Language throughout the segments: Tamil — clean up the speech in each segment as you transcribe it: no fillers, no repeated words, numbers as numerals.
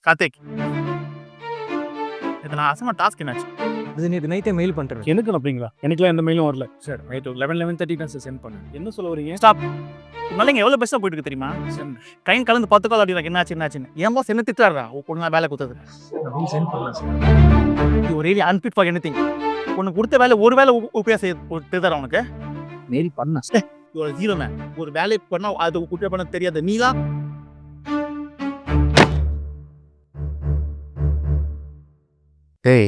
கார்த்திக் இது நான் அசமா டாஸ்க் என்னாச்சு? இது நேற்று நைட்டே மெயில் பண்ணுறேன். எனக்கு அப்படிங்களா? எனக்குலாம் எந்த மெயிலும் வரல சார். நைட்டு 11:30 தான் சார் சென்ட் பண்ணேன். என்ன சொல்ல வரீங்க? ஸ்டாப். நாளைக்கு எவ்வளோ பெஸ்ட்டாக போயிட்டு இருக்கு தெரியுமா? ட்ரெயின் கலந்து 10 கால் அடிக்கிறாங்க. என்னாச்சுன்னு என் பாஸ் என்ன திட்டுறாரா பொண்ணு நான் வேலை கொடுத்தது? மெயில் சென்ட் பண்ணலாம் சார். ஒரு ஏரியா அன்பிட் ஃபார் எனிதிங். உனக்கு கொடுத்த வேலை ஒரு வேலை உபயோக செய்ய தெரியுதா உனக்கு? மெயில் பண்ண ஒரு ஜீரோ மேன். ஒரு வேலை பண்ணா அது குற்ற பண்ண தெரியாத நீலாம் டேய்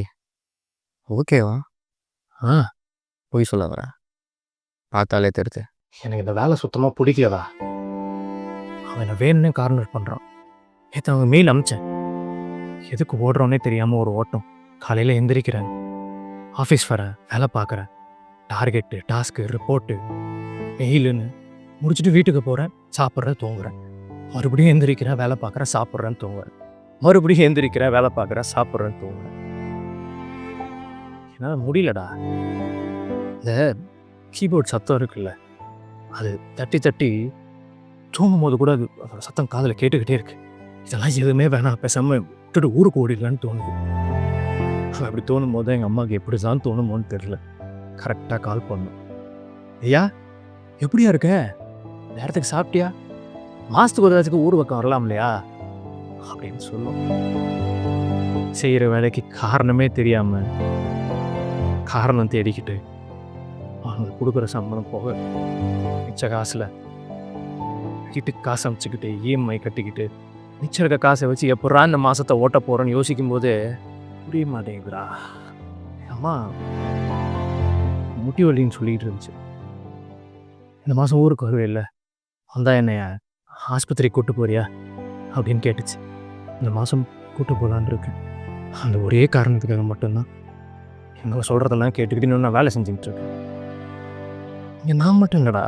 ஓகேவா? போய் சொல்ல வரேன், பார்த்தாலே தெரியுது. எனக்கு இந்த வேலை சுத்தமாக பிடிக்கலதா. அவன் என்ன வேணும்னே கார்னர் பண்ணுறான். நேற்று அவங்க மெயில் அனுப்பிச்சேன். எதுக்கு ஓடுறோன்னே தெரியாமல் ஒரு ஓட்டம். காலையில் எந்திரிக்கிறேன், ஆஃபீஸ் வரேன், வேலை பார்க்குறேன், டார்கெட்டு, டாஸ்க்கு, ரிப்போர்ட்டு, மெயிலுன்னு முடிச்சுட்டு வீட்டுக்கு போகிறேன், சாப்பிட்றேன், தூங்குறேன். மறுபடியும் எந்திரிக்கிறேன், வேலை பார்க்குறேன், சாப்பிட்றேன், தூங்குறேன். மறுபடியும் எந்திரிக்கிறேன், வேலை பார்க்குறேன், சாப்பிட்றேன், தூங்குறேன். என்னால் முடியலடா. இந்த கீபோர்ட் சத்தம் இருக்குல்ல, அது தட்டி தட்டி தூங்கும் போது கூட அதோட சத்தம் காதில் கேட்டுக்கிட்டே இருக்கு. இதெல்லாம் எதுவுமே வேணாம், பேசாமல் விட்டுட்டு ஊருக்கு ஓடிடலான்னு தோணுது. அப்படி தோணும் போது எங்கள் அம்மாவுக்கு எப்படி தான் தோணுமோன்னு தெரில. கரெக்டாக கால் பண்ணோம். ஐயா எப்படியா இருக்க? நேரத்துக்கு சாப்பிட்டியா? மாதத்துக்கு ஒரு ஏதாச்சும் ஊர் பக்கம் வரலாம் இல்லையா அப்படின்னு சொல்லும். செய்கிற வேலைக்கு காரணமே தெரியாமல் காரணம் தேடிக்கிட்டு அவங்களுக்கு கொடுக்குற சம்பளம் போக மிச்ச காசில் வீட்டுக்கு காசு அமைச்சிக்கிட்டு இஎம்ஐ கட்டிக்கிட்டு மிச்சம் இருக்க காசை வச்சு எப்படா இந்த மாதத்தை ஓட்ட போகிறோன்னு யோசிக்கும் போது புரிய மாட்டேங்குதுடா. அம்மா முட்டி வலின்னு சொல்லிகிட்டு இருந்துச்சு. இந்த மாதம் ஊருக்கு வருவே இல்லை, வந்தா என்னைய ஆஸ்பத்திரி கூட்டு போறியா அப்படின்னு கேட்டுச்சு. இந்த மாதம் கூட்டு போகலான் இருக்கேன். அந்த ஒரே காரணத்துக்காக மட்டும்தான் எங்களை சொல்கிறதெல்லாம் கேட்டுக்கிட்டு இன்னும் நான் வேலை செஞ்சுக்கிட்டு இருக்கேன். இங்கே நான் மட்டும் இல்லைடா,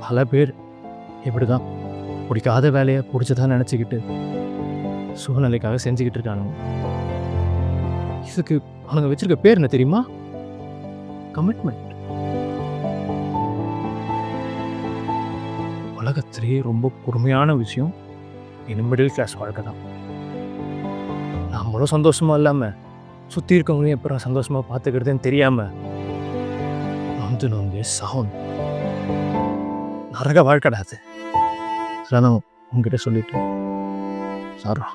பல பேர் இப்படி தான் பிடிக்காத வேலையை பிடிச்சதான் நினச்சிக்கிட்டு சூழ்நிலைக்காக செஞ்சுக்கிட்டு இருக்கானுங்க. இதுக்கு அவனுங்க வச்சிருக்க பேர் என்ன தெரியுமா? கமிட்மெண்ட். உலகத்திலேயே ரொம்ப பொறுமையான விஷயம் இந்த மிடில் கிளாஸ் வாழ்க்கை தான். நம்மளும் சந்தோஷமா இல்லாமல் சுற்றி இருக்கவங்களையும் எப்போ சந்தோஷமாக பார்த்துக்கிறதுன்னு தெரியாமல் நொந்து சவுண்ட் நரக வாழ்க்கடாது. அதான் உங்ககிட்ட சொல்லிட்டு சாரா